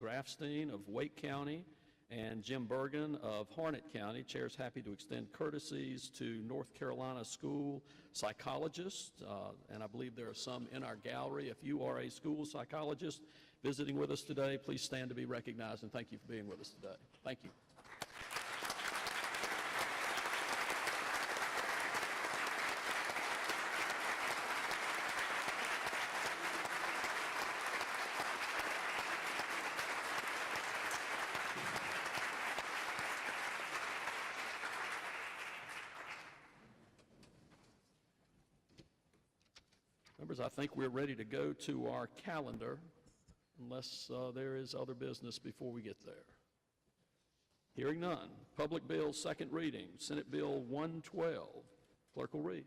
Grafstein of Wake County and Jim Bergen of Harnett County. Chair is happy to extend courtesies to North Carolina school psychologists, and I believe there are some in our gallery. If you are a school psychologist visiting with us today, please stand to be recognized, and thank you for being with us today. Thank you. Members, I think we're ready to go to our calendar, unless there is other business before we get there. Hearing none. Public bills, second reading. Senate Bill 112. Clerk will read.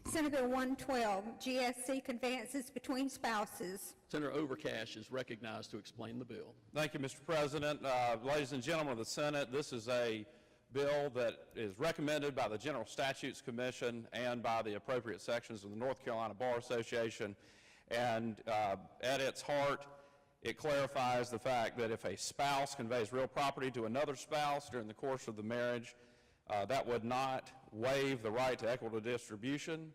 Senate Bill 112, GSC conveyances between spouses. Senator Overcash is recognized to explain the bill. Thank you, Mr. President. Ladies and gentlemen of the Senate, this is a bill that is recommended by the General Statutes Commission and by the appropriate sections of the North Carolina Bar Association. And at its heart, it clarifies the fact that if a spouse conveys real property to another spouse during the course of the marriage, that would not waive the right to equitable distribution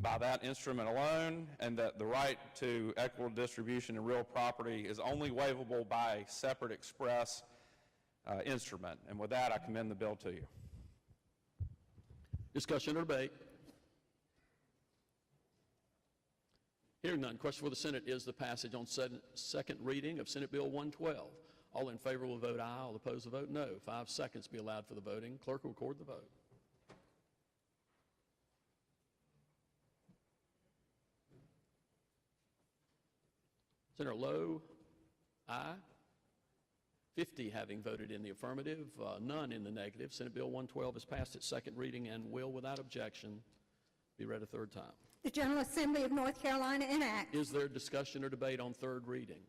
by that instrument alone, and that the right to equitable distribution in real property is only waivable by a separate express instrument. And with that, I commend the bill to you. Discussion or debate? Hearing none, question for the Senate is the passage on second reading of Senate Bill 112. All in favor will vote aye, all opposed will vote no. 5 seconds be allowed for the voting. Clerk will record the vote. Senator Lowe, aye. 50 having voted in the affirmative, none in the negative. Senate Bill 112 has passed its second reading and will, without objection, be read a third time. The General Assembly of North Carolina enacts. Is there discussion or debate on third reading?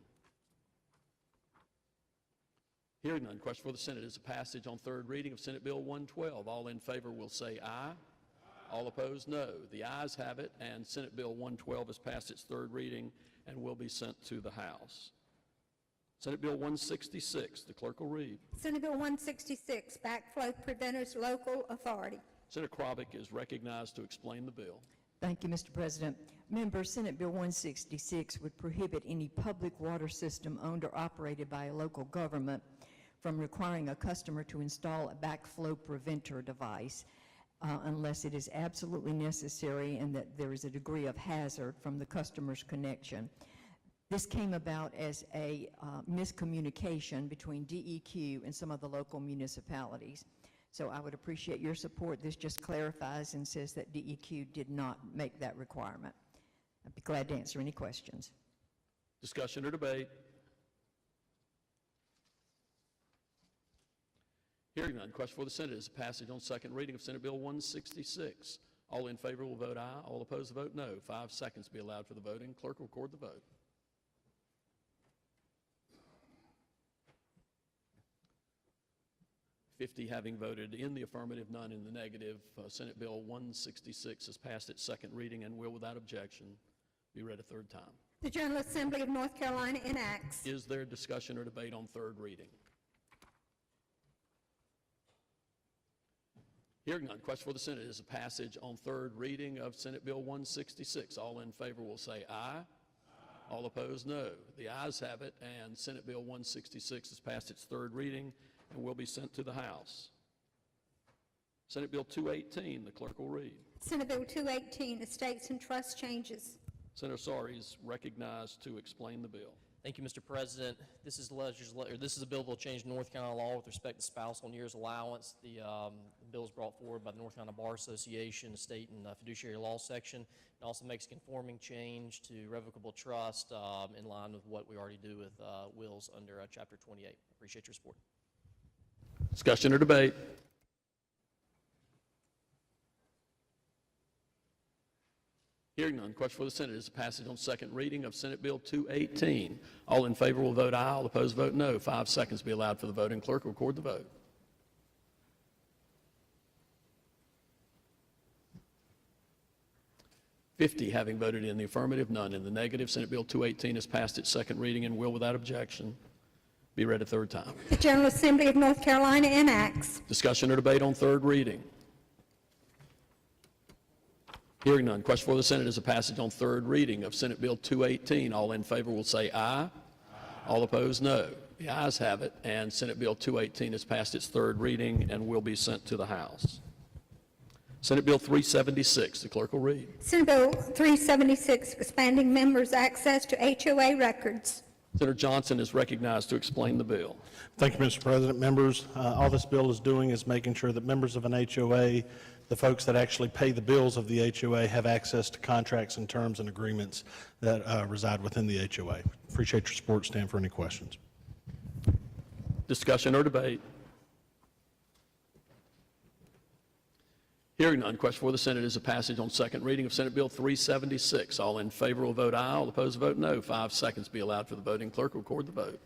Hearing none, question for the Senate is a passage on third reading of Senate Bill 112. All in favor will say aye. All opposed, no. The ayes have it, and Senate Bill 112 has passed its third reading and will be sent to the House. Senate Bill 166, the clerk will read. Senate Bill 166, backflow preventers local authority. Senator Kravick is recognized to explain the bill. Thank you, Mr. President. Members, Senate Bill 166 would prohibit any public water system owned or operated by a local government from requiring a customer to install a backflow preventer device unless it is absolutely necessary and that there is a degree of hazard from the customer's connection. This came about as a miscommunication between DEQ and some of the local municipalities. So I would appreciate your support. This just clarifies and says that DEQ did not make that requirement. I'd be glad to answer any questions. Discussion or debate? Hearing none, question for the Senate is a passage on second reading of Senate Bill 166. All in favor will vote aye. All opposed will vote no. 5 seconds be allowed for the voting. Clerk will record the vote. $50 having voted in the affirmative, none in the negative. Senate Bill 166 has passed its second reading and will, without objection, be read a third time. The General Assembly of North Carolina enacts. Is there discussion or debate on third reading? Hearing none, question for the Senate is a passage on third reading of Senate Bill 166. All in favor will say aye. All opposed, no. The ayes have it, and Senate Bill 166 has passed its third reading and will be sent to the House. Senate Bill 218, the clerk will read. Senate Bill 218, estates and trust changes. Senator Sari is recognized to explain the bill. Thank you, Mr. President. This is a bill that will change North Carolina law with respect to spousal years allowance. The bill is brought forward by the North Carolina Bar Association, State and Fiduciary Law Section. It also makes a conforming change to revocable trust in line with what we already do with wills under Chapter 28. Appreciate your support. Discussion or debate? Hearing none, question for the Senate is a passage on second reading of Senate Bill 218. All in favor will vote aye, all opposed vote no. 5 seconds be allowed for the voting. Clerk will record the vote. $50 having voted in the affirmative, none in the negative. Senate Bill 218 has passed its second reading and will, without objection, Be read a third time. The General Assembly of North Carolina enacts. Discussion or debate on third reading? Hearing none. Question for the Senate is a passage on third reading of Senate Bill 218. All in favor will say aye. All opposed, no. The ayes have it, and Senate Bill 218 has passed its third reading and will be sent to the House. Senate Bill 376, the clerk will read. Senate Bill 376, expanding members' access to HOA records. Senator Johnson is recognized to explain the bill. Thank you, Mr. President. Members, all this bill is doing is making sure that members of an HOA, the folks that actually pay the bills of the HOA, have access to contracts and terms and agreements that reside within the HOA. Appreciate your support. Stand for any questions. Discussion or debate? Hearing none, question for the Senate is a passage on second reading of Senate Bill 376. All in favor will vote aye, all opposed will vote no. 5 seconds be allowed for the voting. Clerk will record the vote.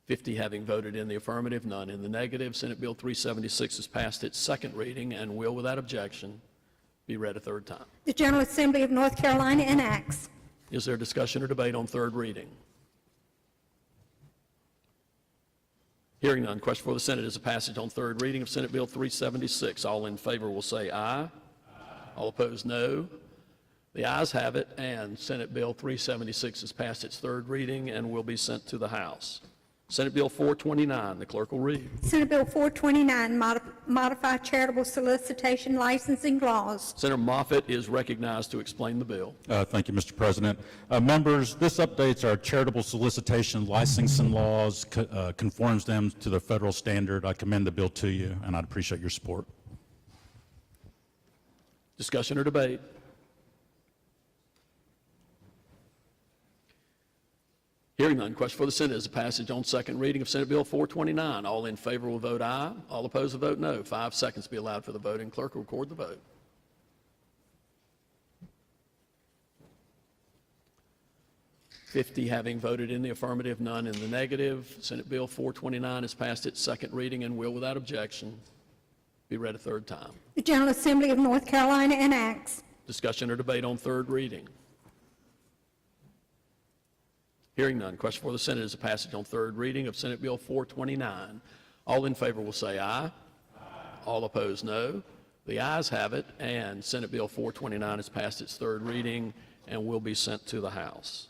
"50 having voted in the affirmative, none in the negative. Senate Bill 376 has passed its second reading and will, without objection, be read a third time. The General Assembly of North Carolina enacts. Is there discussion or debate on third reading? Hearing none, question for the Senate is a passage on third reading of Senate Bill 376. All in favor will say aye. All opposed, no. The ayes have it, and Senate Bill 376 has passed its third reading and will be sent to the House. Senate Bill 429, the clerk will read. Senate Bill 429, modify charitable solicitation licensing laws. Senator Moffitt is recognized to explain the bill. Thank you, Mr. President. Members, this updates our charitable solicitation licensing laws, conforms them to the federal standard. I commend the bill to you, and I'd appreciate your support. Discussion or debate? Hearing none, question for the Senate is a passage on second reading of Senate Bill 429. All in favor will vote aye. All opposed will vote no. 5 seconds be allowed for the voting. Clerk will record the vote. "50 having voted in the affirmative, none in the negative. Senate Bill 429 has passed its second reading and will, without objection, be read a third time. The General Assembly of North Carolina enacts. Discussion or debate on third reading? Hearing none, question for the Senate is a passage on third reading of Senate Bill 429. All in favor will say aye. All opposed, no. The ayes have it, and Senate Bill 429 has passed its third reading and will be sent to the House.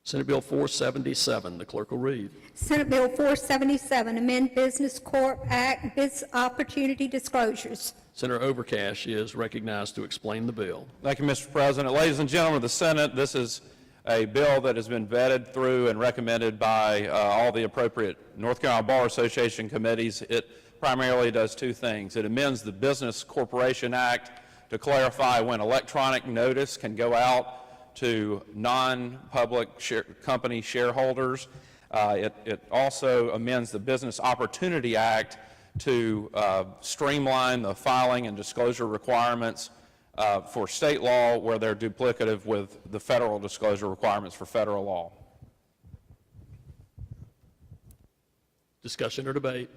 Senate Bill 477, the clerk will read. Senate Bill 477, amend Business Corp Act, Business Opportunity Disclosures. Senator Overcash is recognized to explain the bill. Thank you, Mr. President. Ladies and gentlemen of the Senate, this is a bill that has been vetted through and recommended by all the appropriate North Carolina Bar Association committees. It primarily does two things. It amends the Business Corporation Act to clarify when electronic notice can go out to non-public company shareholders. It also amends the Business Opportunity Act to streamline the filing and disclosure requirements for state law where they're duplicative with the federal disclosure requirements for federal law. Discussion or debate?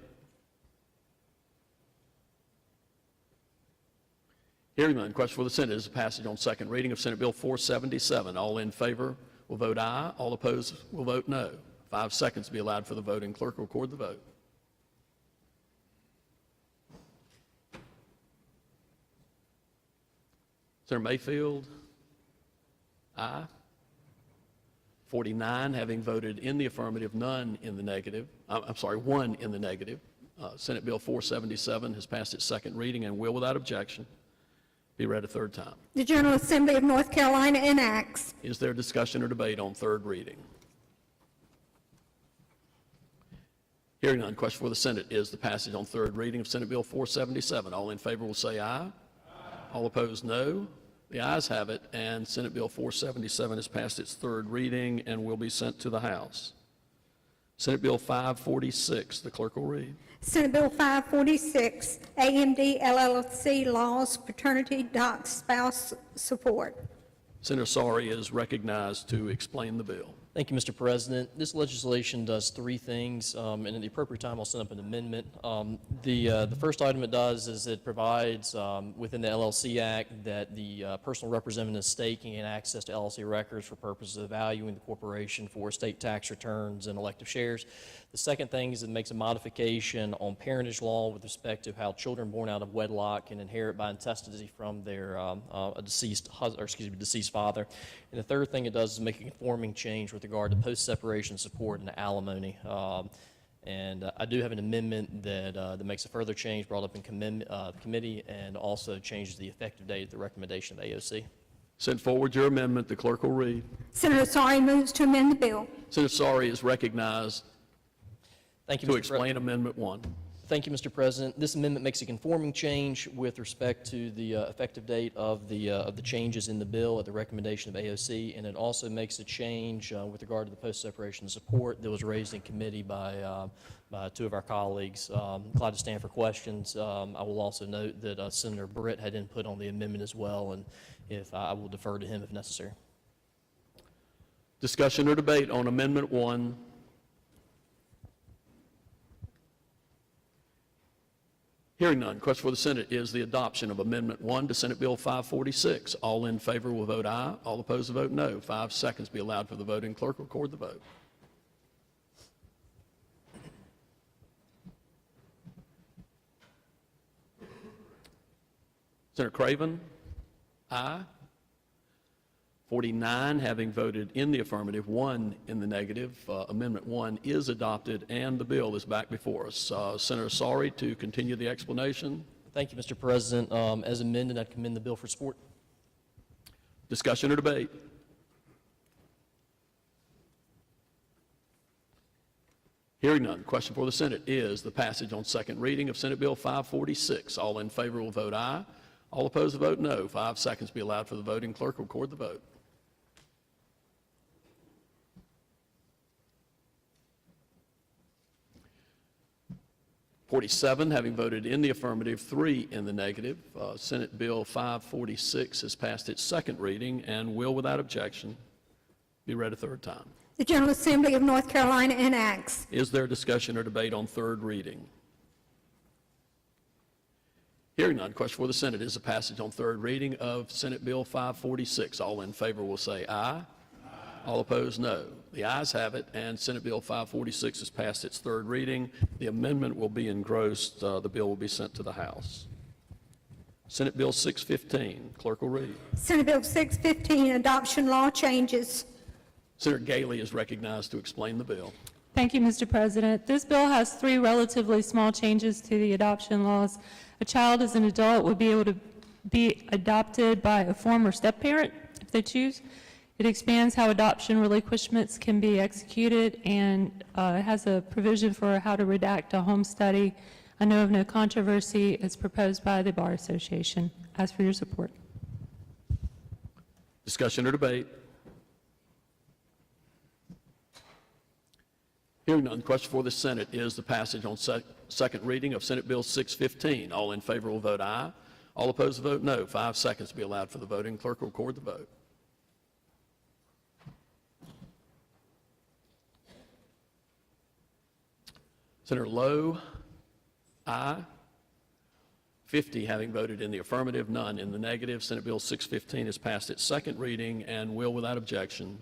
Hearing none, question for the Senate is a passage on second reading of Senate Bill 477. All in favor will vote aye. All opposed will vote no. 5 seconds be allowed for the voting. Clerk will record the vote. Senator Mayfield? Aye. 49 having voted in the affirmative, none in the negative. I'm sorry, 1 in the negative. Senate Bill 477 has passed its second reading and will, without objection, be read a third time. The General Assembly of North Carolina enacts. Is there discussion or debate on third reading? Hearing none, question for the Senate is the passage on third reading of Senate Bill 477. All in favor will say aye. All opposed, no. The ayes have it, and Senate Bill 477 has passed its third reading and will be sent to the House. Senate Bill 546, the clerk will read. Senate Bill 546, AMD LLC laws, paternity, doc, spouse support. Senator Sari is recognized to explain the bill. Thank you, Mr. President. This legislation does three things, and at the appropriate time, I'll send up an amendment. The first item it does is it provides within the LLC Act that the personal representative of the state can gain access to LLC records for purposes of valuing the corporation for estate tax returns and elective shares. The second thing is it makes a modification on parentage law with respect to how children born out of wedlock can inherit by intestacy from their deceased father. And the third thing it does is make a conforming change with regard to post-separation support and alimony. And I do have an amendment that makes a further change brought up in committee and also changes the effective date at the recommendation of AOC. Send forward your amendment. The clerk will read. Senator Sari moves to amend the bill. Senator Sari is recognized Thank you, to Mr. explain Amendment 1. Thank you, Mr. President. This amendment makes a conforming change with respect to the effective date of the changes in the bill at the recommendation of AOC, and it also makes a change with regard to the post-separation support that was raised in committee by two of our colleagues. Glad to stand for questions. I will also note that Senator Britt had input on the amendment as well, and if I will defer to him if necessary. Discussion or debate on Amendment 1. Hearing none, question for the Senate is the adoption of Amendment 1 to Senate Bill 546. All in favor will vote aye. All opposed will vote no. 5 seconds be allowed for the voting. Clerk will record the vote. Senator Craven, aye. 49 having voted in the affirmative, 1 in the negative. Amendment 1 is adopted and the bill is back before us. Senator Sari to continue the explanation. Thank you, Mr. President. As amended, I commend the bill for support. Discussion or debate? Hearing none, question for the Senate is the passage on second reading of Senate Bill 546. All in favor will vote aye. All opposed will vote no. 5 seconds be allowed for the voting. Clerk will record the vote. (47) having voted in the affirmative, 3 in the negative. Senate Bill 546 has passed its second reading and will, without objection, be read a third time. The General Assembly of North Carolina enacts. Is there discussion or debate on third reading? Hearing none, question for the Senate is the passage on third reading of Senate Bill 546. All in favor will say aye. All opposed, no. The ayes have it, and Senate Bill 546 has passed its third reading. The amendment will be engrossed. The bill will be sent to the House. Senate Bill 615. Clerk will read. Senate Bill 615, adoption law changes. Senator Galey is recognized to explain the bill. Thank you, Mr. President. This bill has 3 relatively small changes to the adoption laws. A child as an adult would be able to be adopted by a former step-parent if they choose. It expands how adoption relinquishments can be executed, and it has a provision for how to redact a home study. I know of no controversy. It's proposed by the Bar Association. Ask for your support. Discussion or debate? Hearing none, question for the Senate is the passage on second reading of Senate Bill 615. All in favor will vote aye. All opposed will vote no. 5 seconds be allowed for the voting. Clerk will record the vote. Senator Lowe, aye. 50 having voted in the affirmative, none in the negative. Senate Bill 615 has passed its second reading and will, without objection,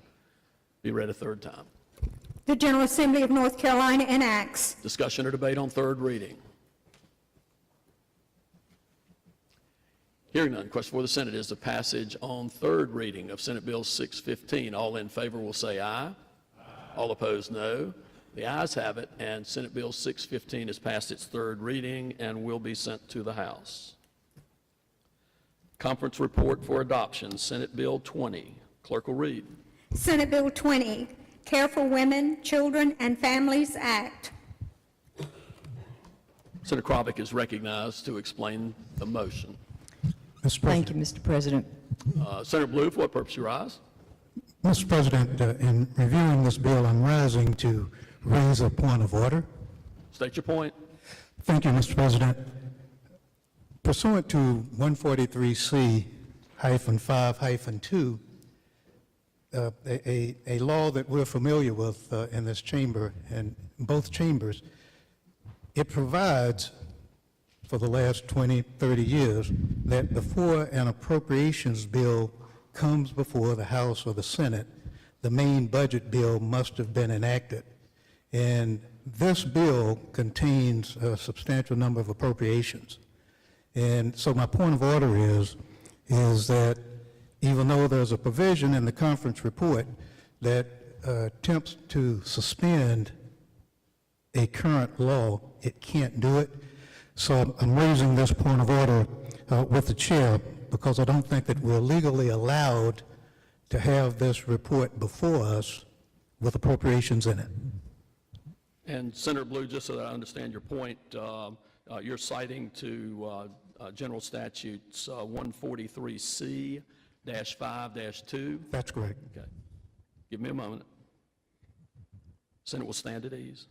be read a third time. The General Assembly of North Carolina enacts. Discussion or debate on third reading? Hearing none, question for the Senate is the passage on third reading of Senate Bill 615. All in favor will say aye. All opposed, no. The ayes have it, and Senate Bill 615 has passed its third reading and will be sent to the House. Conference report for adoption, Senate Bill 20. Clerk will read. Senate Bill 20, Care for Women, Children, and Families Act. Senator Krovic is recognized to explain the motion. Mr. Thank President. you, Mr. President. Senator Blue, for what purpose you rise? Mr. President, in reviewing this bill, I'm rising to raise a point of order. State your point. Thank you, Mr. President. Pursuant to 143C-5-2, a law that we're familiar with in this chamber and both chambers. It provides for the last 20, 30 years that before an appropriations bill comes before the House or the Senate, the main budget bill must have been enacted. And this bill contains a substantial number of appropriations. And so my point of order is that even though there's a provision in the conference report that attempts to suspend a current law, it can't do it. So I'm raising this point of order with the chair because I don't think that we're legally allowed to have this report before us with appropriations in it. And Senator Blue, just so that I understand your point, you're citing to General Statutes 143C-5-2? That's correct. Okay. Give me a moment. Senate will stand at ease.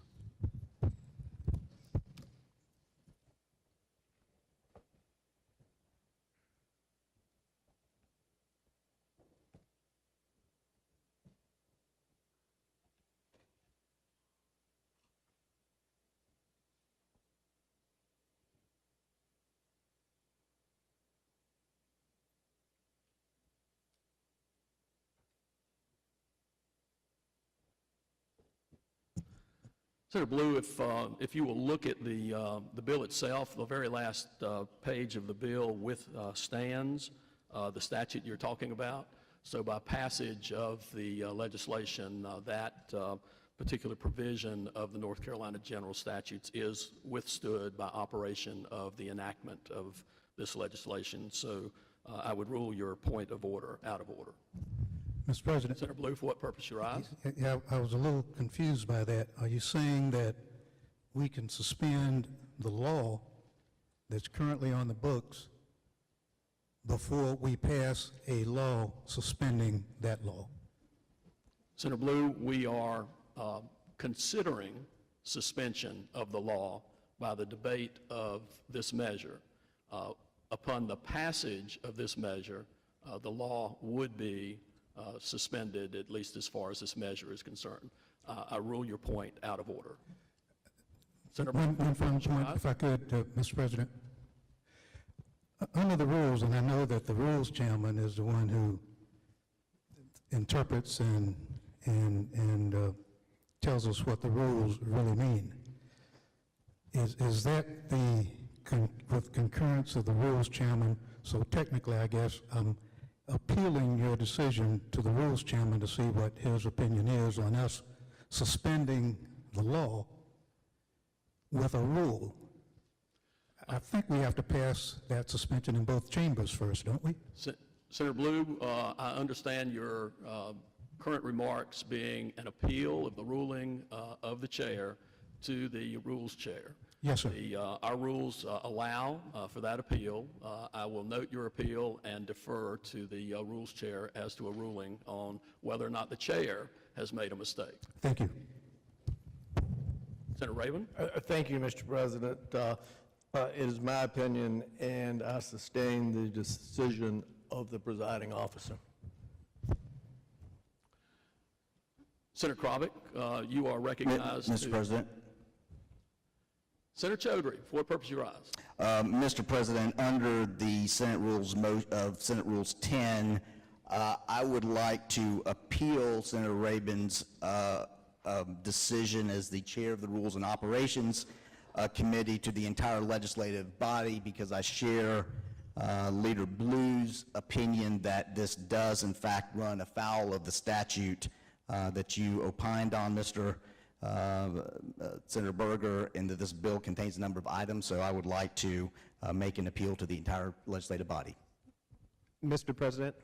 Senator Blue, if you will look at the bill itself, the very last page of the bill with stands the statute you're talking about. So by passage of the legislation, that particular provision of the North Carolina General Statutes is withstood by operation of the enactment of this legislation. So I would rule your point of order out of order. Mr. President. Senator Blue, for what purpose you rise? Yeah, I was a little confused by that. Are you saying that we can suspend the law that's currently on the books before we pass a law suspending that law? Senator Blue, we are considering suspension of the law by the debate of this measure. Upon the passage of this measure, the law would be suspended, at least as far as this measure is concerned. I rule your point out of order. Senator One final point, if I could, Mr. President. Under the rules, and I know that the rules chairman is the one who interprets and tells us what the rules really mean. Is that with concurrence of the rules chairman? So technically, I guess, appealing your decision to the rules chairman to see what his opinion is on us suspending the law with a rule. I think we have to pass that suspension in both chambers first, don't we? Senator Blue, I understand your current remarks being an appeal of the ruling of the chair to the rules chair. Yes, sir. Our rules allow for that appeal. I will note your appeal and defer to the rules chair as to a ruling on whether or not the chair has made a mistake. Thank you. Senator Raven? Thank you, Mr. President. It is my opinion, and I sustain the decision of the presiding officer. Senator Krovic, you are recognized. Mr. President. Senator Chaudhry, for what purpose you rise? Mr. President, under the Senate Rules Senate Rules 10, I would like to appeal Senator Rabin's decision as the chair of the Rules and Operations Committee to the entire legislative body, because I share Leader Blue's opinion that this does in fact run afoul of the statute that you opined on, Mr. Senator Berger, and that this bill contains a number of items, so I would like to make an appeal to the entire legislative body. Mr. President.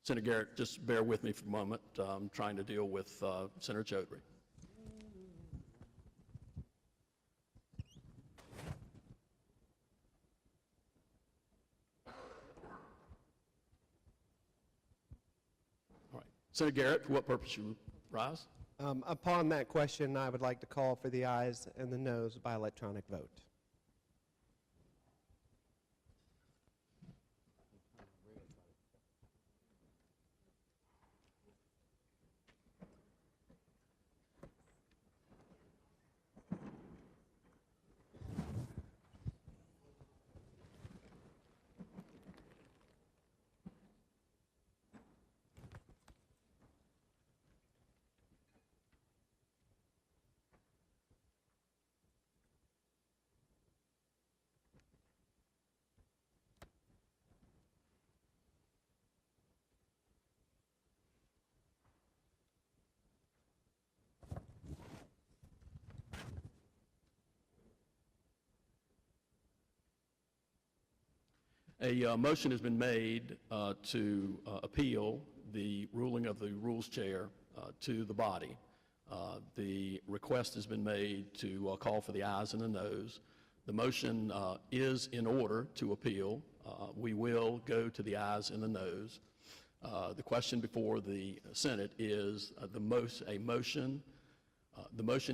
Senator Garrett, just bear with me for a moment. I'm trying to deal with Senator Chaudhry. Senator Garrett, for what purpose you rise? Upon that question, I would like to call for the ayes and the noes by electronic vote. A motion has been made to appeal the ruling of the Rules Chair to the body. The request has been made to call for the ayes and the noes. The motion is in order to appeal. We will go to the ayes and the noes. The question before the Senate is the motion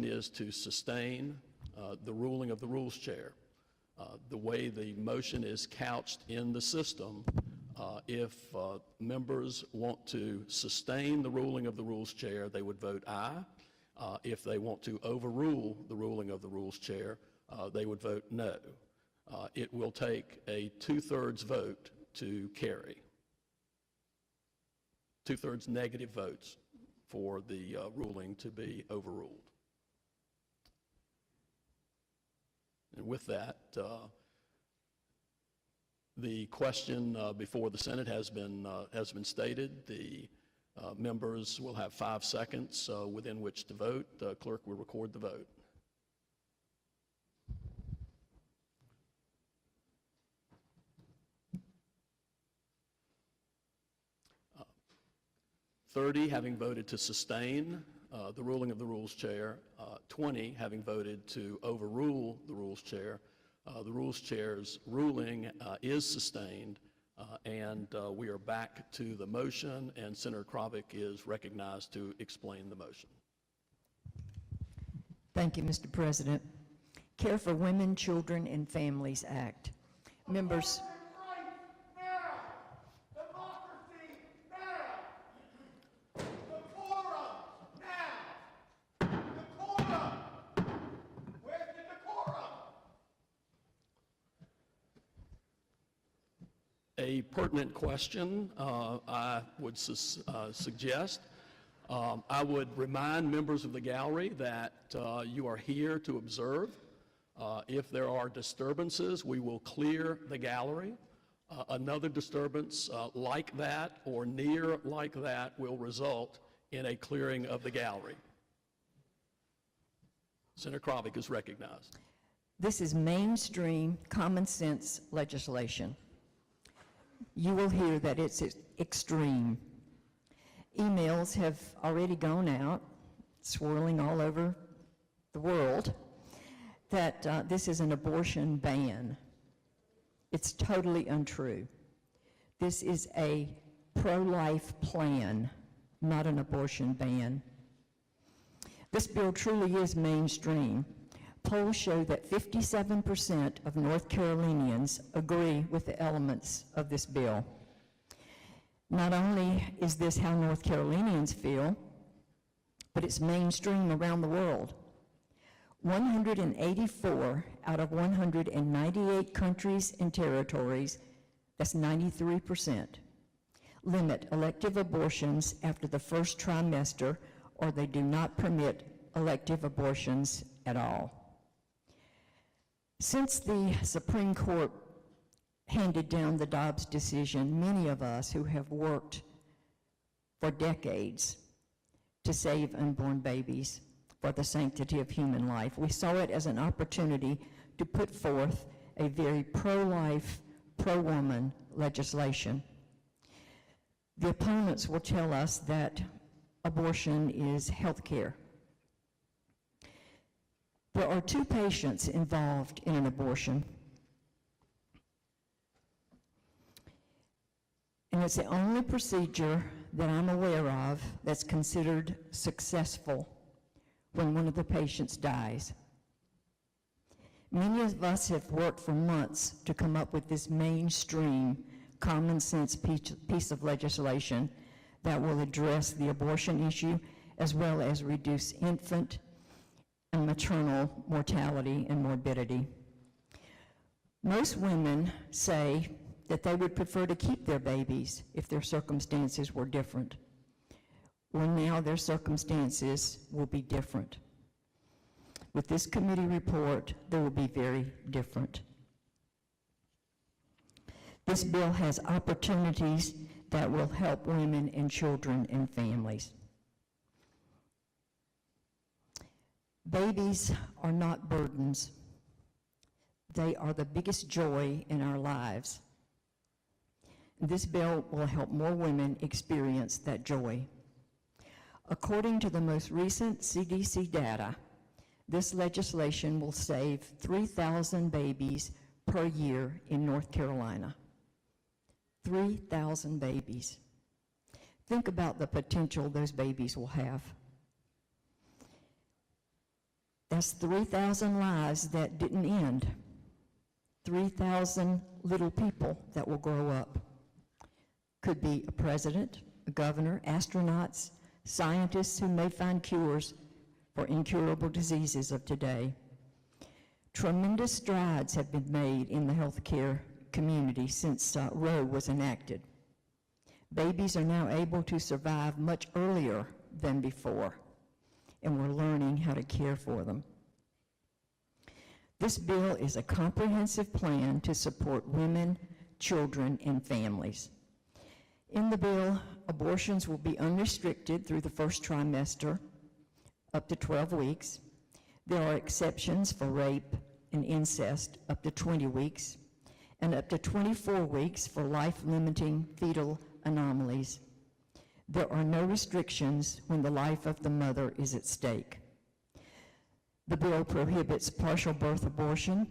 is to sustain the ruling of the Rules Chair. The way the motion is couched in the system, if members want to sustain the ruling of the Rules Chair, they would vote aye. If they want to overrule the ruling of the Rules Chair, they would vote no. It will take a 2/3 vote to carry. 2/3 negative votes for the ruling to be overruled. And with that, the question before the Senate has been stated. The members will have 5 seconds within which to vote. The clerk will record the vote. 30 having voted to sustain the ruling of the Rules Chair, 20 having voted to overrule the Rules Chair. The Rules Chair's ruling is sustained, and we are back to the motion, and Senator Kravic is recognized to explain the motion. Thank you, Mr. President. Care for Women, Children, and Families Act. Members, A pertinent question, I would suggest. I would remind members of the gallery that you are here to observe. If there are disturbances, we will clear the gallery. Another disturbance like that or near like that will result in a clearing of the gallery. Senator Kravic is recognized. this is mainstream, common sense legislation. You will hear that it's extreme. Emails have already gone out, swirling all over the world, that this is an abortion ban. It's totally untrue. This is a pro-life plan, not an abortion ban. This bill truly is mainstream. Polls show that 57% of North Carolinians agree with the elements of this bill. Not only is this how North Carolinians feel, but it's mainstream around the world. 184 out of 198 countries and territories, that's 93%, limit elective abortions after the first trimester, or they do not permit elective abortions at all. Since the Supreme Court handed down the Dobbs decision, many of us who have worked for decades to save unborn babies for the sanctity of human life, we saw it as an opportunity to put forth a very pro-life, pro-woman legislation. The opponents will tell us that abortion is health care. There are 2 patients involved in an abortion, and it's the only procedure that I'm aware of that's considered successful when one of the patients dies. Many of us have worked for months to come up with this mainstream, common sense piece of legislation that will address the abortion issue as well as reduce infant and maternal mortality and morbidity. Most women say that they would prefer to keep their babies if their circumstances were different. Well, now their circumstances will be different. With this committee report, they will be very different. This bill has opportunities that will help women and children and families. Babies are not burdens. They are the biggest joy in our lives. This bill will help more women experience that joy. According to the most recent CDC data, this legislation will save 3,000 babies per year in North Carolina. 3,000 babies. Think about the potential those babies will have. That's 3,000 lives that didn't end. 3,000 little people that will grow up. Could be a president, a governor, astronauts, scientists who may find cures for incurable diseases of today. Tremendous strides have been made in the healthcare community since Roe was enacted. Babies are now able to survive much earlier than before, and we're learning how to care for them. This bill is a comprehensive plan to support women, children, and families. In the bill, abortions will be unrestricted through the first trimester, up to 12 weeks. There are exceptions for rape and incest, up to 20 weeks, and up to 24 weeks for life-limiting fetal anomalies. There are no restrictions when the life of the mother is at stake. The bill prohibits partial birth abortion,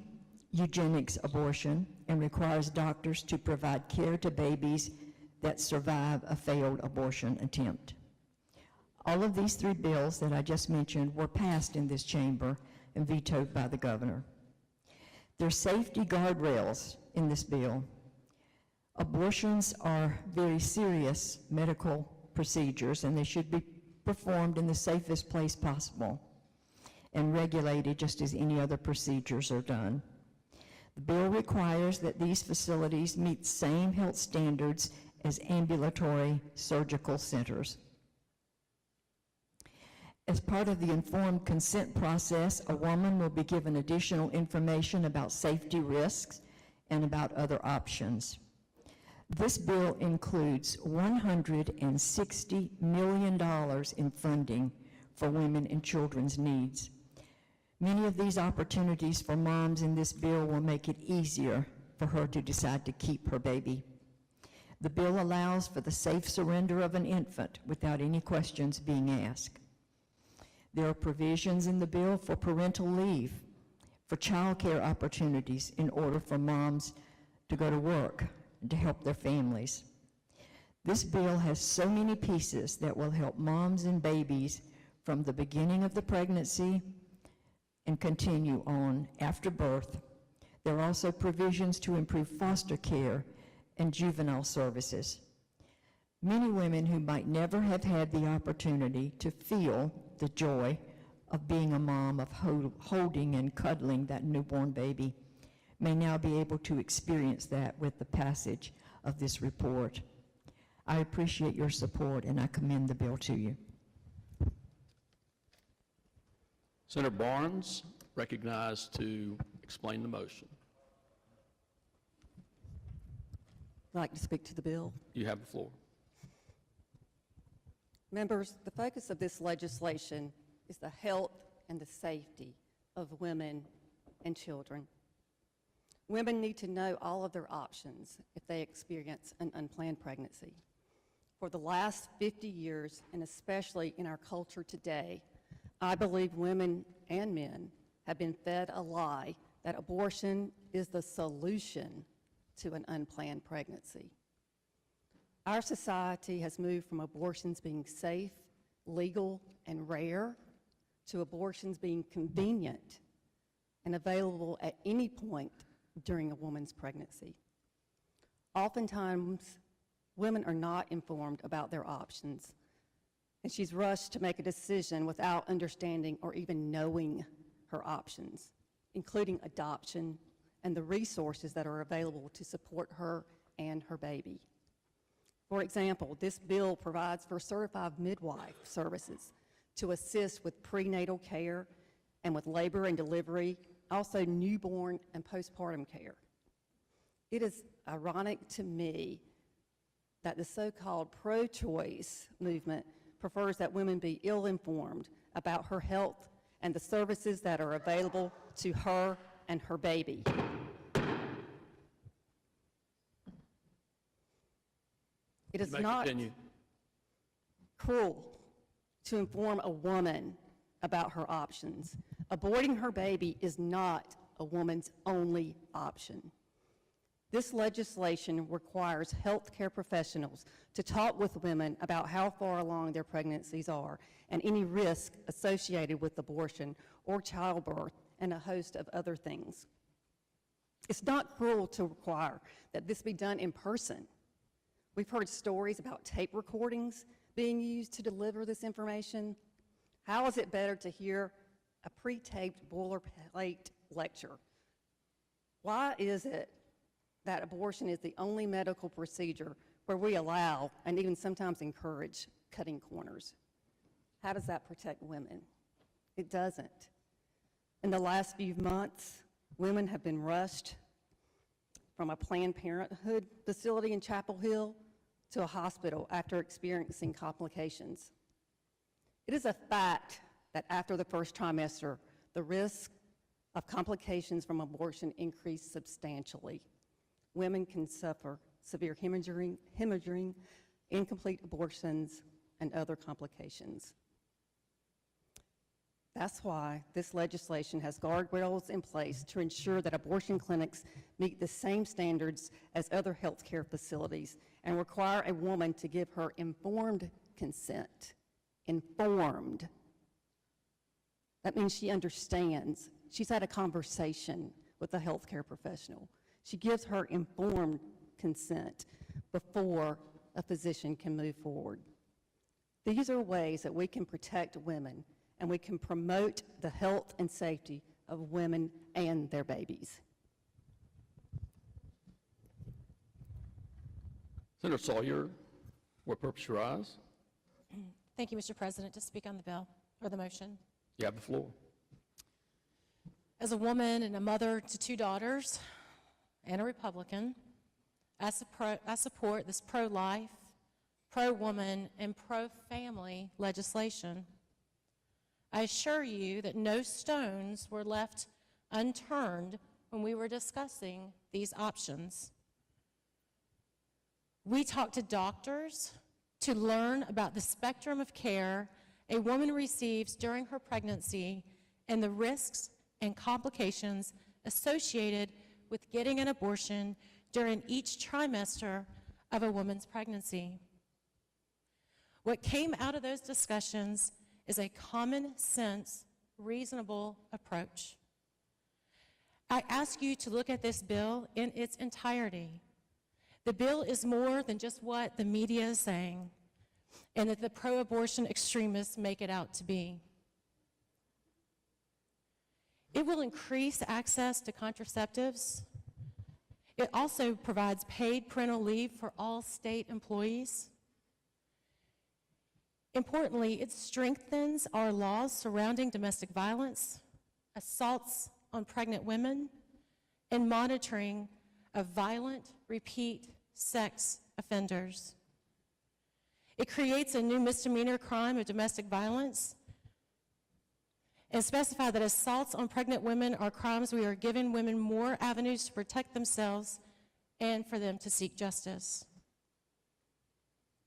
eugenics abortion, and requires doctors to provide care to babies that survive a failed abortion attempt. All of these three bills that I just mentioned were passed in this chamber and vetoed by the governor. There are safety guardrails in this bill. Abortions are very serious medical procedures, and they should be performed in the safest place possible and regulated just as any other procedures are done. The bill requires that these facilities meet same health standards as ambulatory surgical centers. As part of the informed consent process, a woman will be given additional information about safety risks and about other options. This bill includes $160 million in funding for women and children's needs. Many of these opportunities for moms in this bill will make it easier for her to decide to keep her baby. The bill allows for the safe surrender of an infant without any questions being asked. There are provisions in the bill for parental leave, for child care opportunities in order for moms to go to work and to help their families. This bill has so many pieces that will help moms and babies from the beginning of the pregnancy and continue on after birth. There are also provisions to improve foster care and juvenile services. Many women who might never have had the opportunity to feel the joy of being a mom, of holding and cuddling that newborn baby, may now be able to experience that with the passage of this report. I appreciate your support, and I commend the bill to you. Senator Barnes, recognized to explain the motion. I'd like to speak to the bill. You have the floor. Members, the focus of this legislation is the health and the safety of women and children. Women need to know all of their options if they experience an unplanned pregnancy. For the last 50 years, and especially in our culture today, I believe women and men have been fed a lie that abortion is the solution to an unplanned pregnancy. Our society has moved from abortions being safe, legal, and rare to abortions being convenient and available at any point during a woman's pregnancy. Oftentimes, women are not informed about their options, and she's rushed to make a decision without understanding or even knowing her options, including adoption and the resources that are available to support her and her baby. For example, this bill provides for certified midwife services to assist with prenatal care and with labor and delivery, also newborn and postpartum care. It is ironic to me that the so-called pro-choice movement prefers that women be ill-informed about her health and the services that are available to her and her baby. It is not cruel to inform a woman about her options. Aborting her baby is not a woman's only option. This legislation requires healthcare professionals to talk with women about how far along their pregnancies are and any risk associated with abortion or childbirth and a host of other things. It's not cruel to require that this be done in person. We've heard stories about tape recordings being used to deliver this information. How is it better to hear a pre-taped boilerplate lecture? Why is it that abortion is the only medical procedure where we allow and even sometimes encourage cutting corners? How does that protect women? It doesn't. In the last few months, women have been rushed from a Planned Parenthood facility in Chapel Hill to a hospital after experiencing complications. It is a fact that after the first trimester, the risk of complications from abortion increased substantially. Women can suffer severe hemorrhaging, incomplete abortions, and other complications. That's why this legislation has guardrails in place to ensure that abortion clinics meet the same standards as other healthcare facilities and require a woman to give her informed consent. Informed. That means she understands. She's had a conversation with a healthcare professional. She gives her informed consent before a physician can move forward. These are ways that we can protect women and we can promote the health and safety of women and their babies. Senator Sawyer, what purpose you rise? Thank you, Mr. President. To speak on the bill, or the motion. You have the floor. As a woman and a mother to 2 daughters and a Republican, I support this pro-life, pro-woman, and pro-family legislation. I assure you that no stones were left unturned when we were discussing these options. We talked to doctors to learn about the spectrum of care a woman receives during her pregnancy and the risks and complications associated with getting an abortion during each trimester of a woman's pregnancy. What came out of those discussions is a common sense, reasonable approach. I ask you to look at this bill in its entirety. The bill is more than just what the media is saying and that the pro-abortion extremists make it out to be. It will increase access to contraceptives. It also provides paid parental leave for all state employees. Importantly, it strengthens our laws surrounding domestic violence, assaults on pregnant women, and monitoring of violent, repeat sex offenders. It creates a new misdemeanor crime of domestic violence and specifies that assaults on pregnant women are crimes we are giving women more avenues to protect themselves and for them to seek justice.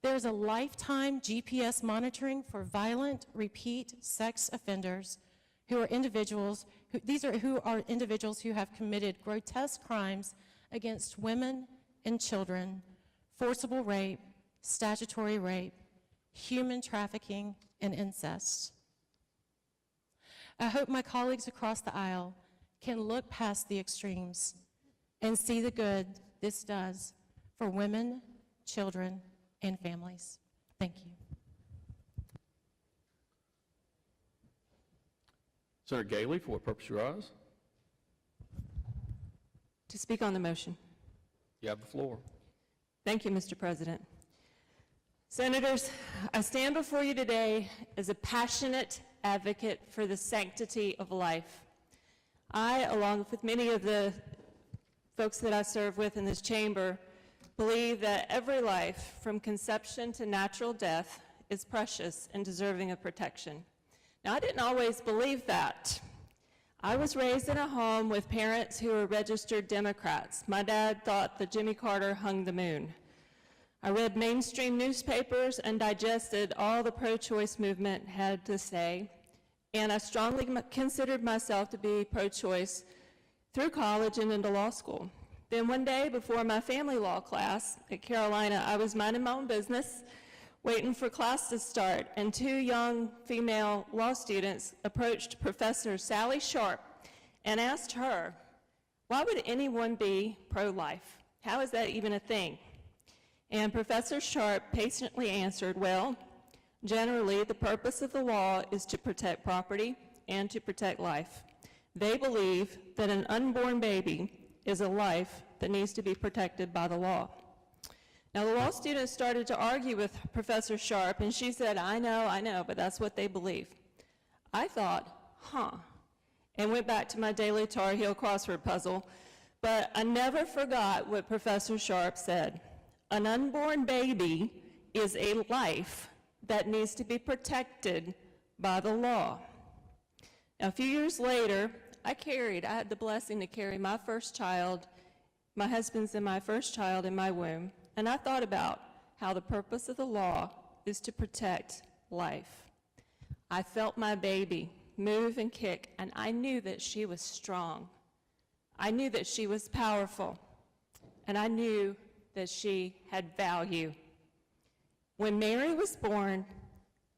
There's a lifetime GPS monitoring for violent, repeat sex offenders who are individuals who have committed grotesque crimes against women and children, forcible rape, statutory rape, human trafficking, and incest. I hope my colleagues across the aisle can look past the extremes and see the good this does for women, children, and families. Thank you. Senator Galey, for what purpose you rise? To speak on the motion. You have the floor. Thank you, Mr. President. Senators, I stand before you today as a passionate advocate for the sanctity of life. I, along with many of the folks that I serve with in this chamber, believe that every life, from conception to natural death, is precious and deserving of protection. Now, I didn't always believe that. I was raised in a home with parents who were registered Democrats. My dad thought that Jimmy Carter hung the moon. I read mainstream newspapers and digested all the pro-choice movement had to say, and I strongly considered myself to be pro-choice through college and into law school. Then one day before my family law class at Carolina, I was minding my own business, waiting for class to start, and two young female law students approached Professor Sally Sharp and asked her, why would anyone be pro-life? How is that even a thing? And Professor Sharp patiently answered, well, generally the purpose of the law is to protect property and to protect life. They believe that an unborn baby is a life that needs to be protected by the law. Now, the law students started to argue with Professor Sharp, and she said, I know, but that's what they believe. I thought, and went back to my daily Tar Heel crossword puzzle, but I never forgot what Professor Sharp said. An unborn baby is a life that needs to be protected by the law. Now, a few years later, I had the blessing to carry my first child, my husband's and my first child in my womb, and I thought about how the purpose of the law is to protect life. I felt my baby move and kick, and I knew that she was strong. I knew that she was powerful, and I knew that she had value. When Mary was born,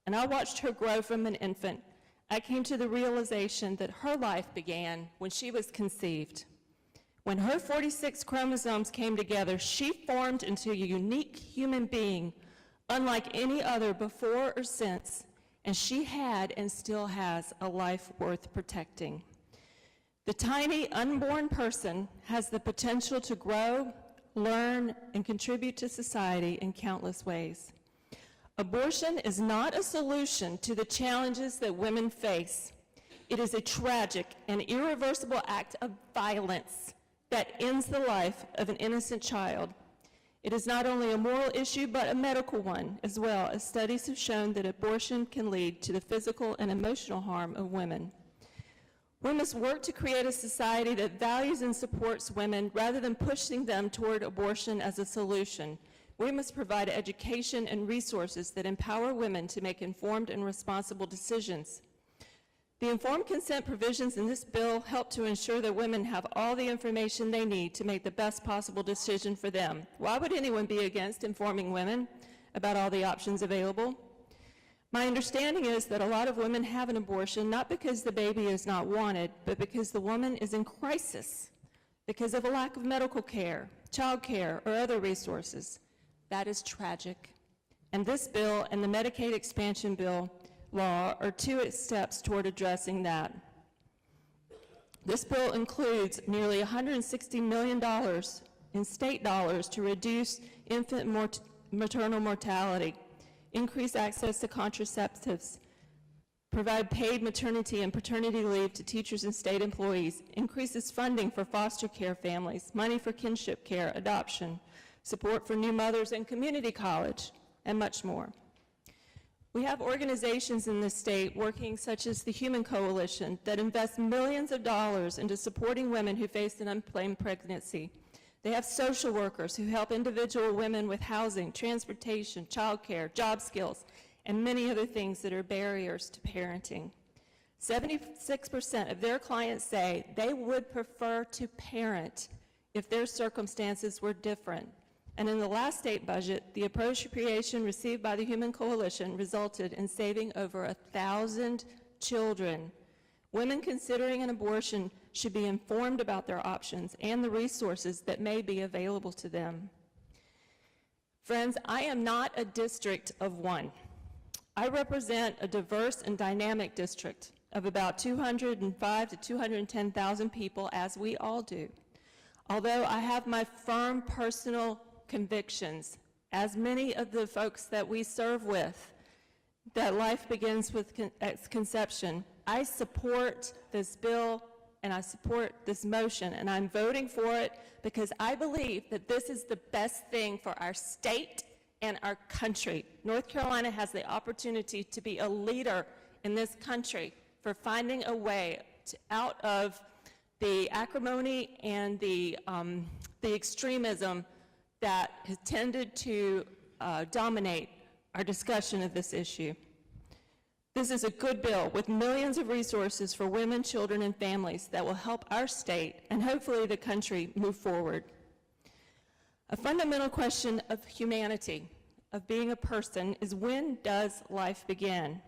and I watched her grow from an infant, I came to the realization that her life began when she was conceived. When her 46 chromosomes came together, she formed into a unique human being, unlike any other before or since, and she had and still has a life worth protecting. The tiny unborn person has the potential to grow, learn, and contribute to society in countless ways. Abortion is not a solution to the challenges that women face. It is a tragic and irreversible act of violence that ends the life of an innocent child. It is not only a moral issue, but a medical one as well, as studies have shown that abortion can lead to the physical and emotional harm of women. We must work to create a society that values and supports women rather than pushing them toward abortion as a solution. We must provide education and resources that empower women to make informed and responsible decisions. The informed consent provisions in this bill help to ensure that women have all the information they need to make the best possible decision for them. Why would anyone be against informing women about all the options available? My understanding is that a lot of women have an abortion not because the baby is not wanted, but because the woman is in crisis, because of a lack of medical care, child care, or other resources. That is tragic. And this bill and the Medicaid expansion bill law are two steps toward addressing that. This bill includes nearly $160 million in state dollars to reduce infant maternal mortality, increase access to contraceptives, provide paid maternity and paternity leave to teachers and state employees, increases funding for foster care families, money for kinship care, adoption, support for new mothers and community college, and much more. We have organizations in this state working, such as the Human Coalition, that invest millions of dollars into supporting women who face an unplanned pregnancy. They have social workers who help individual women with housing, transportation, childcare, job skills, and many other things that are barriers to parenting. 76% of their clients say they would prefer to parent if their circumstances were different. And in the last state budget, the appropriation received by the Human Coalition resulted in saving over 1,000 children. Women considering an abortion should be informed about their options and the resources that may be available to them. Friends, I am not a district of one. I represent a diverse and dynamic district of about 205 to 210,000 people, as we all do. Although I have my firm personal convictions, as many of the folks that we serve with, that life begins with conception, I support this bill and I support this motion, and I'm voting for it because I believe that this is the best thing for our state and our country. North Carolina has the opportunity to be a leader in this country for finding a way out of the acrimony and the extremism that has tended to dominate our discussion of this issue. This is a good bill with millions of resources for women, children, and families that will help our state and hopefully the country move forward. A fundamental question of humanity, of being a person, is when does life begin?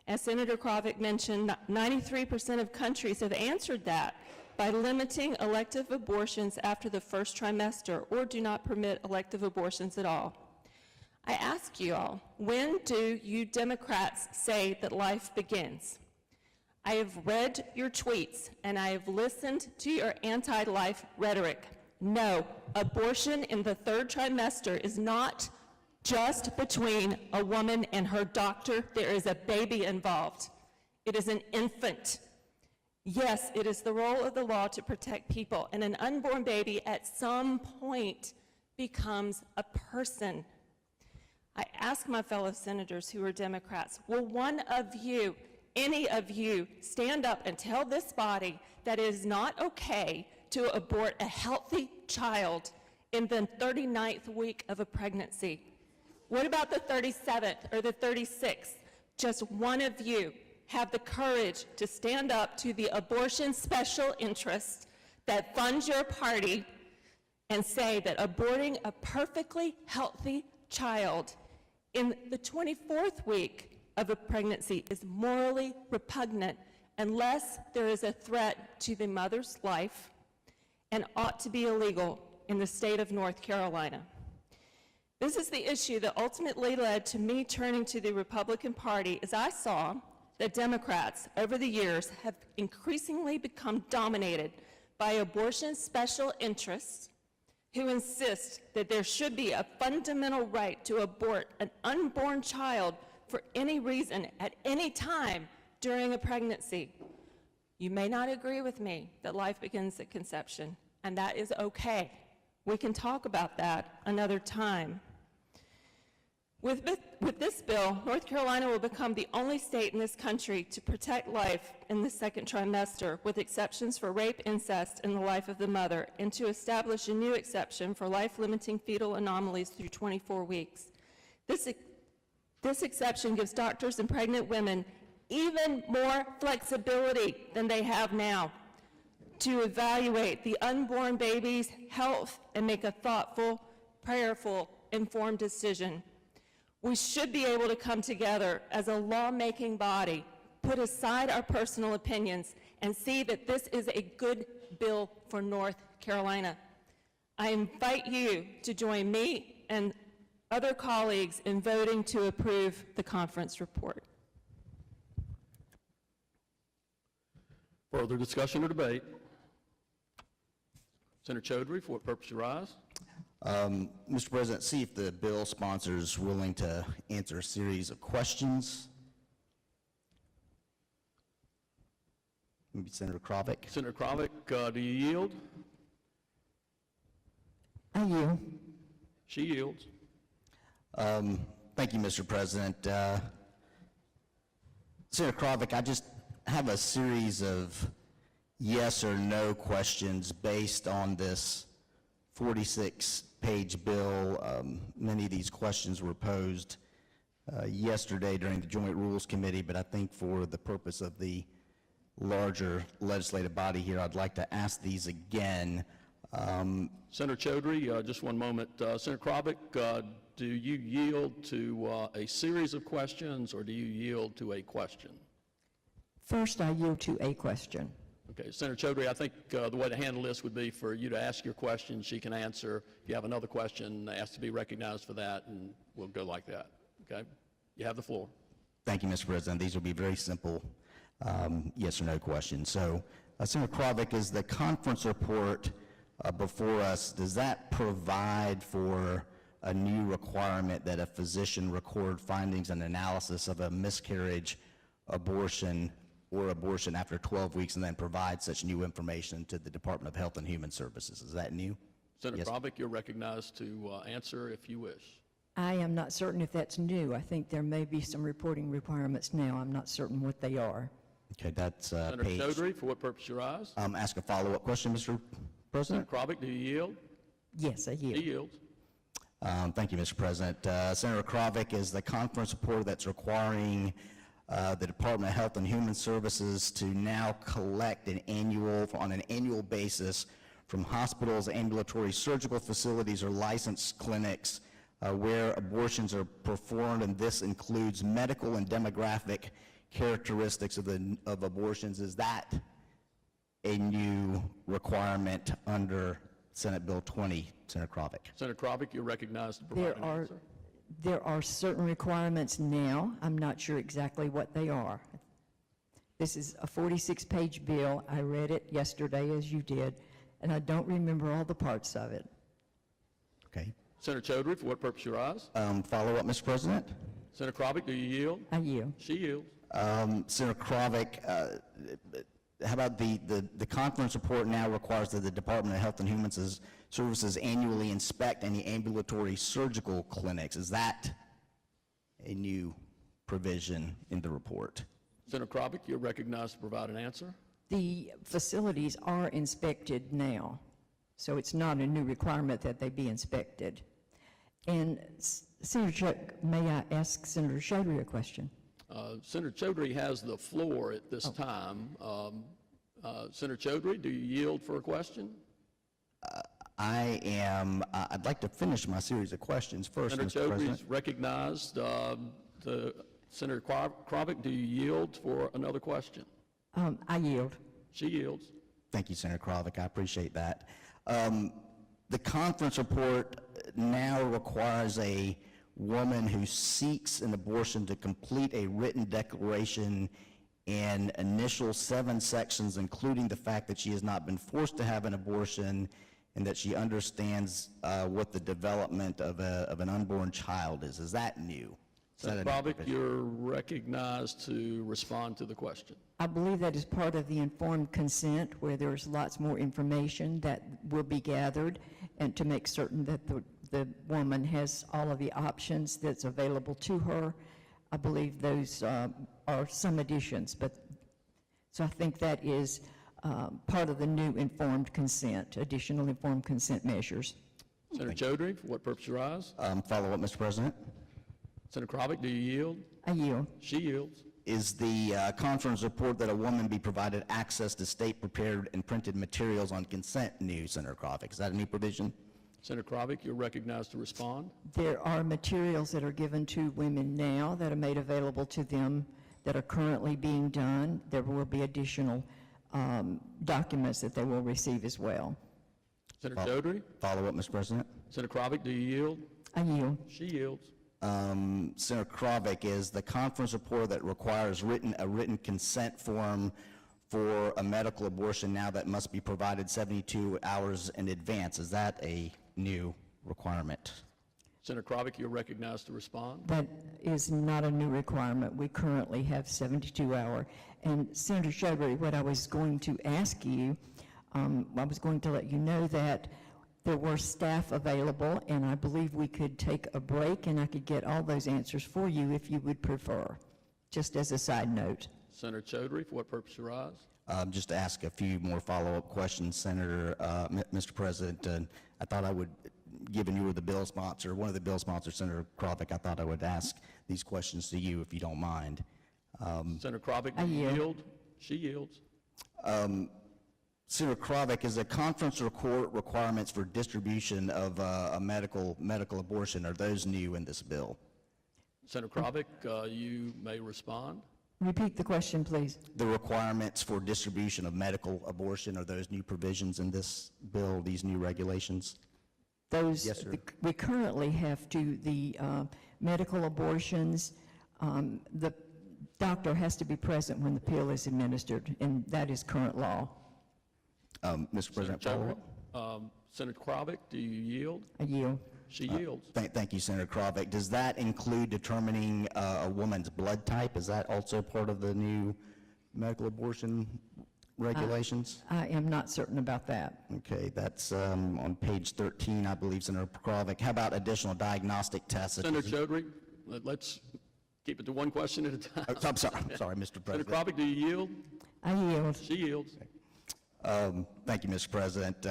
As Senator Krovic mentioned, 93% of countries have answered that by limiting elective abortions after the first trimester or do not permit elective abortions at all. I ask you all, when do you Democrats say that life begins? I have read your tweets and I have listened to your anti-life rhetoric. No, abortion in the third trimester is not just between a woman and her doctor. There is a baby involved. It is an infant. Yes, it is the role of the law to protect people, and an unborn baby at some point becomes a person. I ask my fellow senators who are Democrats, will one of you, any of you, stand up and tell this body that it is not okay to abort a healthy child in the 39th week of a pregnancy? What about the 37th or the 36th? Just one of you have the courage to stand up to the abortion special interest that funds your party and say that aborting a perfectly healthy child in the 24th week of a pregnancy is morally repugnant unless there is a threat to the mother's life and ought to be illegal in the state of North Carolina. This is the issue that ultimately led to me turning to the Republican Party, as I saw that Democrats over the years have increasingly become dominated by abortion special interests who insist that there should be a fundamental right to abort an unborn child for any reason at any time during a pregnancy. You may not agree with me that life begins at conception, and that is okay. We can talk about that another time. With this bill, North Carolina will become the only state in this country to protect life in the second trimester, with exceptions for rape, incest, and the life of the mother, and to establish a new exception for life-limiting fetal anomalies through 24 weeks. This exception gives doctors and pregnant women even more flexibility than they have now to evaluate the unborn baby's health and make a thoughtful, prayerful, informed decision. We should be able to come together as a lawmaking body, put aside our personal opinions, and see that this is a good bill for North Carolina. I invite you to join me and other colleagues in voting to approve the conference report. Further discussion or debate? Senator Chaudhry, for what purpose you rise? Mr. President, see if the bill sponsor is willing to answer a series of questions. Maybe Senator Krovic. Senator Krovic, do you yield? I yield. She yields. Thank you, Mr. President. Senator Krovic, I just have a series of yes or no questions based on this 46-page bill. Many of these questions were posed yesterday during the Joint Rules Committee, but I think for the purpose of the larger legislative body here, I'd like to ask these again. Senator Chaudhry, just one moment. Senator Kravic, do you yield to a series of questions, or do you yield to a question? First, I yield to a question. Okay, Senator Chaudhry, I think the way to handle this would be for you to ask your question, she can answer. If you have another question, ask to be recognized for that, and we'll go like that. Okay? You have the floor. Thank you, Mr. President. These will be very simple yes or no questions. So, Senator Kravic, is the conference report before us, does that provide for a new requirement that a physician record findings and analysis of a miscarriage, abortion, or abortion after 12 weeks and then provide such new information to the Department of Health and Human Services? Is that new? Senator Kravic, you're recognized to answer if you wish. I am not certain if that's new. I think there may be some reporting requirements now. I'm not certain what they are. Okay, that's Senator page. Chaudhry, for what purpose you rise? Ask a follow-up question, Mr. President. Senator Kravic, do you yield? Yes, I yield. He yields. Thank you, Mr. President. Senator Kravic, is the conference report that's requiring the Department of Health and Human Services to now collect on an annual basis from hospitals, ambulatory surgical facilities, or licensed clinics where abortions are performed, and this includes medical and demographic characteristics of abortions. Is that a new requirement under Senate Bill 20, Senator Kravic? Senator Kravic, you're recognized to provide an answer. There are certain requirements now. I'm not sure exactly what they are. This is a 46-page bill. I read it yesterday, as you did, and I don't remember all the parts of it. Okay. Senator Chaudhry, for what purpose you rise? Follow-up, Mr. President. Senator Kravic, do you yield? I yield. She yields. Senator Kravic, how about the conference report now requires that the Department of Health and Human Services annually inspect any ambulatory surgical clinics. Is that a new provision in the report? Senator Kravic, you're recognized to provide an answer. The facilities are inspected now, so it's not a new requirement that they be inspected. And Senator, may I ask Senator Chaudhry a question? Senator Chaudhry has the floor at this time. Senator Chaudhry, do you yield for a question? I'd like to finish my series of questions first, Senator Mr. Chaudhry is President. recognized. Senator Kravic, do you yield for another question? I yield. She yields. Thank you, Senator Kravic. I appreciate that. The conference report now requires a woman who seeks an abortion to complete a written declaration in initial 7 sections, including the fact that she has not been forced to have an abortion and that she understands what the development of an unborn child is. Is that new? Senator Kravic, you're recognized to respond to the question. I believe that is part of the informed consent, where there's lots more information that will be gathered, and to make certain that the woman has all of the options that's available to her. I believe those are some additions, so I think that is part of the new informed consent, additional informed consent measures. Senator Chaudhry, for what purpose you rise? Follow up, Mr. President. Senator Kravic, do you yield? I yield. She yields. Is the conference report that a woman be provided access to state-prepared and printed materials on consent new, Senator Kravic? Is that a new provision? Senator Kravic, you're recognized to respond. There are materials that are given to women now that are made available to them that are currently being done. There will be additional documents that they will receive as well. Senator Chaudhry? Follow up, Mr. President. Senator Kravic, do you yield? I yield. She yields. Senator Kravic, is the conference report that requires a written consent form for a medical abortion now that must be provided 72 hours in advance, is that a new requirement? Senator Kravic, you're recognized to respond. That is not a new requirement. We currently have 72-hour. And Senator Chaudhry, what I was going to ask you, I was going to let you know that there were staff available, and I believe we could take a break and I could get all those answers for you if you would prefer, just as a side note. Senator Chaudhry, for what purpose you rise? Just to ask a few more follow-up questions, Senator, Mr. President. I thought I would, given you were the bill sponsor, one of the bill sponsors, Senator Kravic, I thought I would ask these questions to you if you don't mind. Senator Kravic, do you yield? She yields. Senator Kravick, is a conference report requirements for distribution of a medical abortion, are those new in this bill? Senator Kravick, you may respond. Repeat the question, please. The requirements for distribution of medical abortion, are those new provisions in this bill, these new regulations? Those, Yes, sir. we currently have the medical abortions, the doctor has to be present when the pill is administered, and that is current law. Mr. President, Senator follow-up? Senator Kravick, do you yield? I yield. She yields. Thank you, Senator Kravick. Does that include determining a woman's blood type? Is that also part of the new medical abortion regulations? I am not certain about that. Okay, that's on page 13, I believe, Senator Kravick. How about additional diagnostic tests? Senator Chaudhry, let's keep it to one question at a time. I'm sorry, Mr. Senator President. Kravick, do you yield? I yield. She yields. Thank you, Mr. President.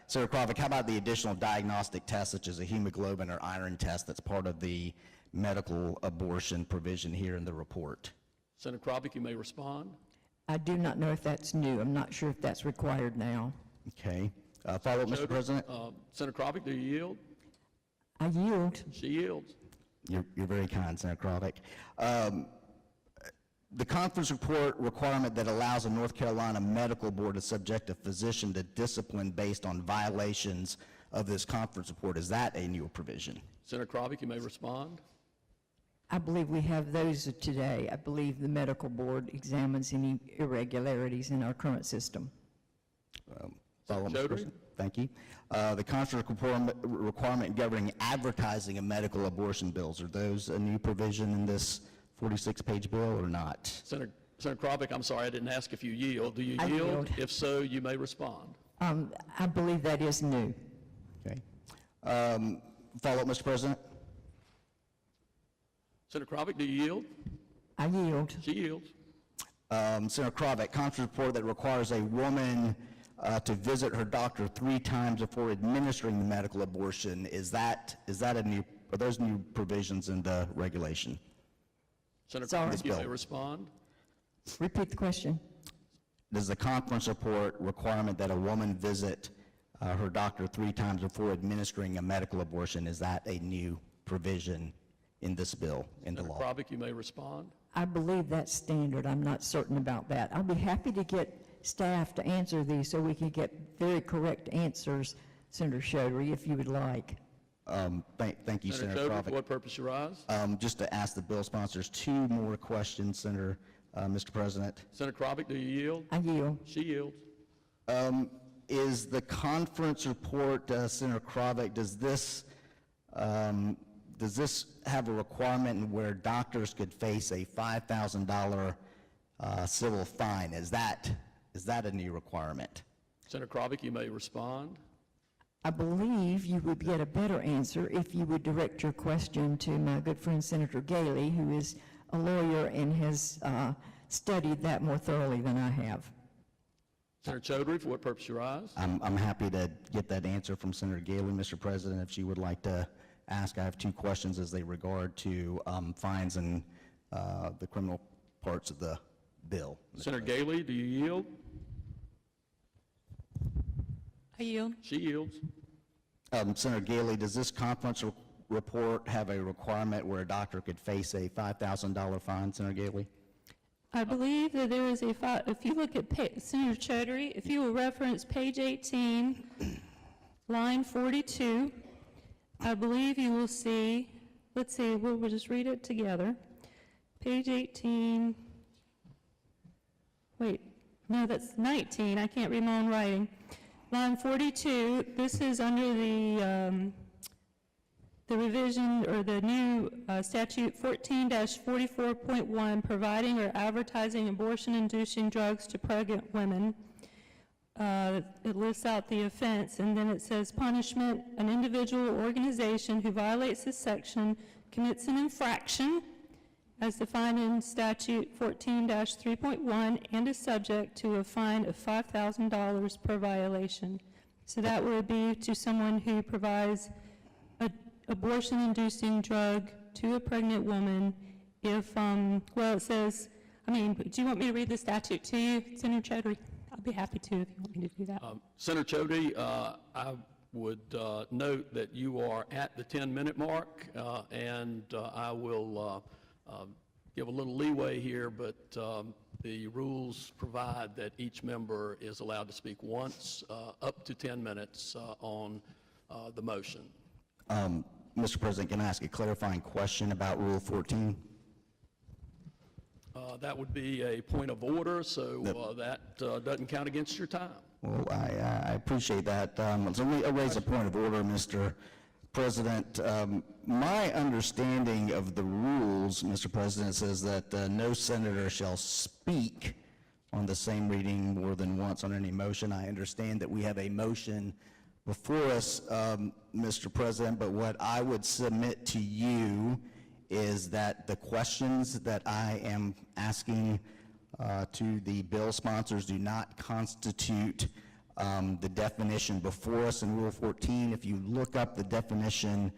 Senator Kravick, how about the additional diagnostic tests such as a hemoglobin or iron test that's part of the medical abortion provision here in the report? Senator Kravick, you may respond. I do not know if that's new. I'm not sure if that's required now. Okay. Follow-up, Mr. President? Senator Kravick, do you yield? I yield. She yields. You're very kind, Senator Kravick. The conference report requirement that allows a North Carolina medical board to subject a physician to discipline based on violations of this conference report, is that a new provision? Senator Kravick, you may respond. I believe we have those today. I believe the medical board examines any irregularities in our current system. Follow-up, Mr. Chaudhry? President. Thank you. The conference requirement governing advertising of medical abortion bills, are those a new provision in this 46-page bill or not? Senator Kravick, I'm sorry, I didn't ask if you yield. Do you I yield. If so, you may respond. I believe that is new. Okay. Follow-up, Mr. President? Senator Kravick, do you yield? I yield. She yields. Senator Kravick, conference report that requires a woman to visit her doctor 3 times before administering the medical abortion, is that a new, are those new provisions in the regulation? Senator Sorry. Kravick, you may respond. Repeat the question. Does the conference report requirement that a woman visit her doctor 3 times before administering a medical abortion, is that a new provision in this bill, in the Senator law? Kravick, you may respond. I believe that's standard. I'm not certain about that. I'll be happy to get staff to answer these so we can get very correct answers, Senator Chaudhry, if you would like. Thank you, Senator Chaudhry, for Kravick. what purpose you rise? Just to ask the bill sponsors 2 more questions, Senator, Mr. President. Senator Kravick, do you yield? I yield. She yields. Is the conference report, Senator Kravick, does this have a requirement where doctors could face a $5,000 civil fine? Is that a new requirement? Senator Kravick, you may respond. I believe you would get a better answer if you would direct your question to my good friend Senator Galey, who is a lawyer and has studied that more thoroughly than I have. Senator Chaudhry, for what purpose you rise? I'm happy to get that answer from Senator Galey, Mr. President, if she would like to ask. I have 2 questions as they regard to fines and the criminal parts of the bill. Senator Galey, do you yield? I yield. She yields. Senator Galey, does this conference report have a requirement where a doctor could face a $5,000 fine, Senator Galey? I believe that there is if you look at Senator Chaudhry, if you will reference page 18, line 42, I believe you will see, let's see, we'll just read it together. Page 18, wait, no, that's 19, I can't read my own writing. Line 42, this is under the revision or the new statute 14-44.1, providing or advertising abortion-inducing drugs to pregnant women. It lists out the offense, and then it says punishment: an individual or organization who violates this section commits an infraction as defined in statute 14-3.1 and is subject to a fine of $5,000 per violation. So that would be to someone who provides an abortion-inducing drug to a pregnant woman if, well, it says, I mean, do you want me to read the statute to you, Senator Chaudhry? I'd be happy to if you want me to do that. Senator Chody, I would note that you are at the 10-minute mark, and I will give a little leeway here, but the rules provide that each member is allowed to speak once, up to 10 minutes on the motion. Mr. President, can I ask a clarifying question about Rule 14? That would be a point of order, so that doesn't count against your time. Well, I appreciate that. So let me raise a point of order, Mr. President. My understanding of the rules, Mr. President, says that no senator shall speak on the same reading more than once on any motion. I understand that we have a motion before us, Mr. President, but what I would submit to you is that the questions that I am asking to the bill sponsors do not constitute the definition before us in Rule 14. If you look up the definition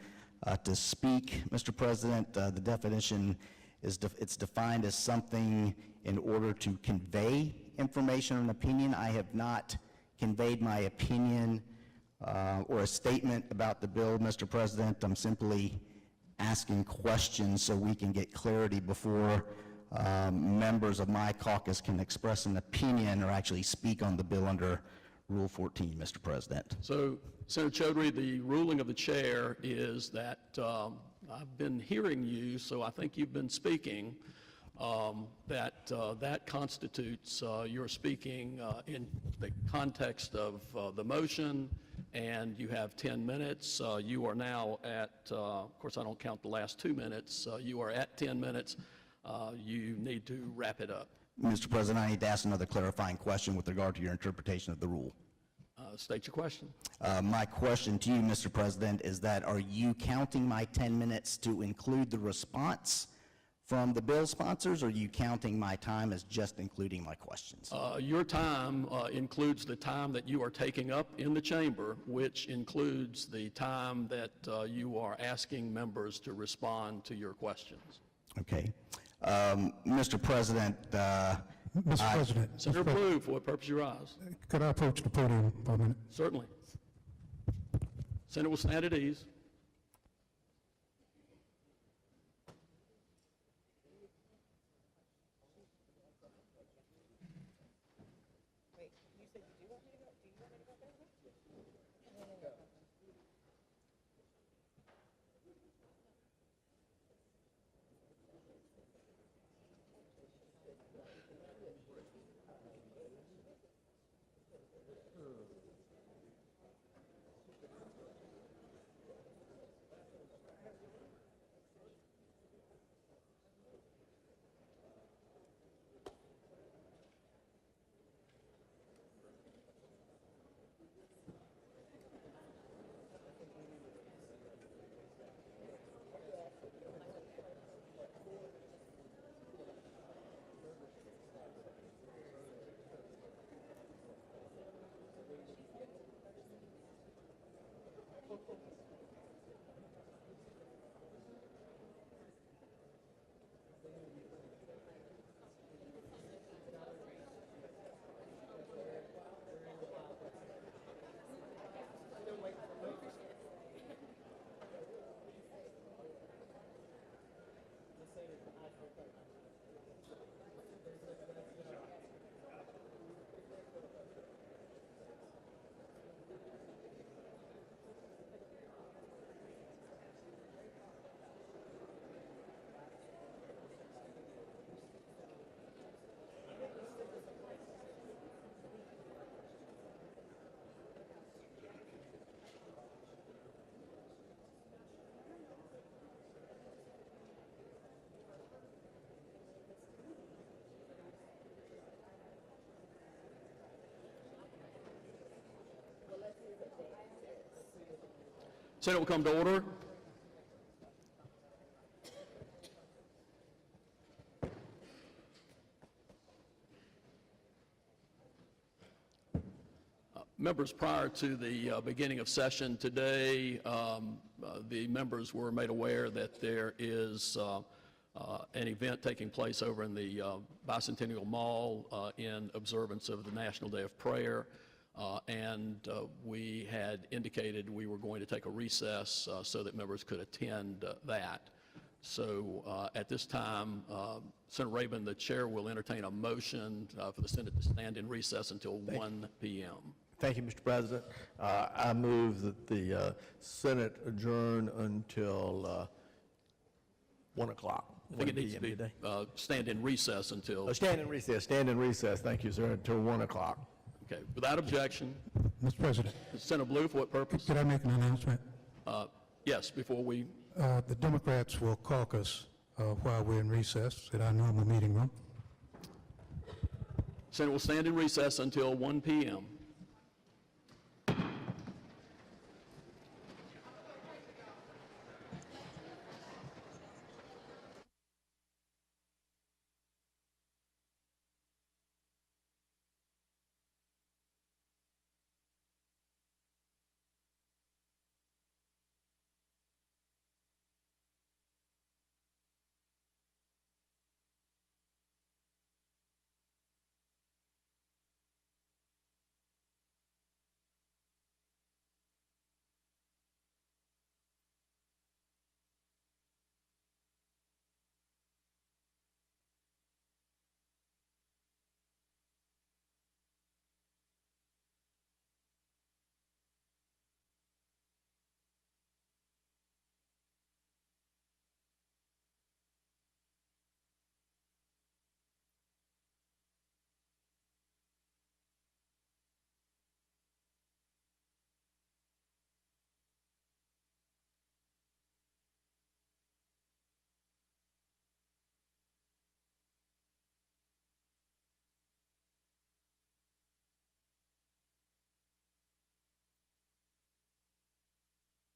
to speak, Mr. President, the definition is it's defined as something in order to convey information or an opinion. I have not conveyed my opinion or a statement about the bill, Mr. President. I'm simply asking questions so we can get clarity before members of my caucus can express an opinion or actually speak on the bill under Rule 14, Mr. President. So, Senator Chaudhry, the ruling of the chair is that I've been hearing you, so I think you've been speaking, that constitutes your speaking in the context of the motion, and you have 10 minutes. You are now at, of course, I don't count the last 2 minutes. You are at 10 minutes. You need to wrap it up. Mr. President, I need to ask another clarifying question with regard to your interpretation of the rule. State your question. My question to you, Mr. President, is that are you counting my 10 minutes to include the response from the bill sponsors, or are you counting my time as just including my questions? Your time includes the time that you are taking up in the chamber, which includes the time that you are asking members to respond to your questions. Okay. Mr. President, Mr. President. Senator Blue, for what purpose you rise? Could I approach the podium for a minute? Certainly. Senator will stand at ease. Senate will come to order. Members, prior to the beginning of session today, the members were made aware that there is an event taking place over in the Bicentennial Mall in observance of the National Day of Prayer. And we had indicated we were going to take a recess so that members could attend that. So at this time, Senator Rabin, the chair, will entertain a motion for the Senate to stand in recess until 1 p.m. Thank you, Mr. President. I move that the Senate adjourn until 1 o'clock. I think it needs to be stand in recess until... Stand in recess, thank you, sir, until 1 o'clock. Okay, without objection. Mr. President, Senator Blue, for what purpose? could I make an announcement? Yes, before we... The Democrats will caucus while we're in recess at our normal meeting room. Senate will stand in recess until 1 p.m.